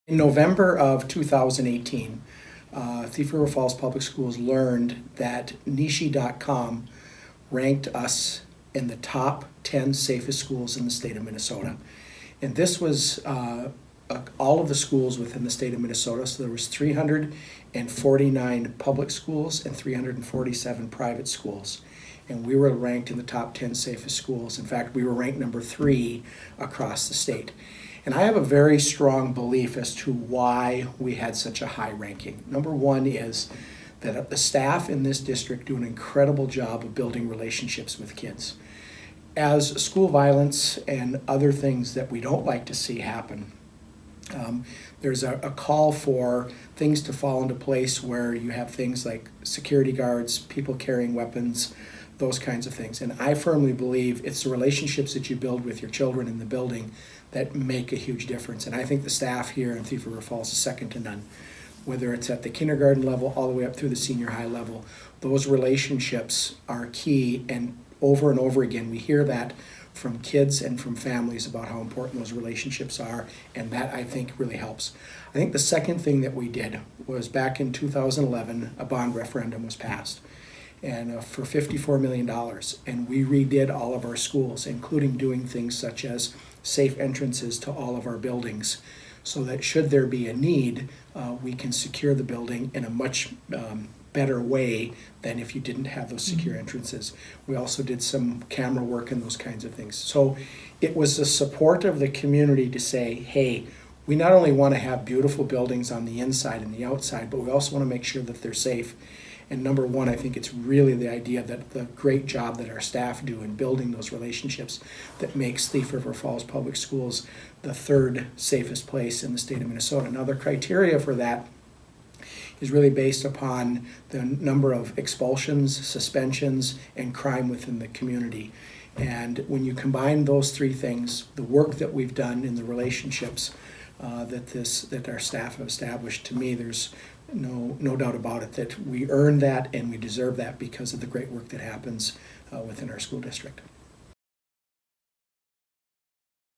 In November of 2018, Thief River Falls Public Schools learned that Nishi.com ranked us in the top 10 safest schools in the state of Minnesota. And this was all of the schools within the state of Minnesota. So there was 349 public schools and 347 private schools. And we were ranked in the top 10 safest schools. In fact, we were ranked number 3 across the state. And I have a very strong belief as to why we had such a high ranking. Number one is that the staff in this district do an incredible job of building relationships with kids. As school violence and other things that we don't like to see happen, there's a call for things to fall into place where you have things like security guards, people carrying weapons, those kinds of things. And I firmly believe it's the relationships that you build with your children in the building that make a huge difference. And I think the staff here in Thief River Falls is second to none. Whether it's at the kindergarten level all the way up through the senior high level, those relationships are key, and over again we hear that from kids and from families about how important those relationships are, and that I think really helps. I think the second thing that we did was back in 2011, a bond referendum was passed, and for $54 million, and we redid all of our schools, including doing things such as safe entrances to all of our buildings, so that should there be a need, we can secure the building in a much better way than if you didn't have those secure entrances. We also did some camera work and those kinds of things. So it was the support of the community to say, hey, we not only want to have beautiful buildings on the inside and the outside, but we also want to make sure that they're safe. And number one, I think it's really the idea that the great job that our staff do in building those relationships that makes Thief River Falls Public Schools the third safest place in the state of Minnesota. Now, the criteria for that is really based upon the number of expulsions, suspensions, and crime within the community. And when you combine those three things, the work that we've done in the relationships that our staff have established, to me, there's no doubt about it that we earned that and we deserve that because of the great work that happens within our school district.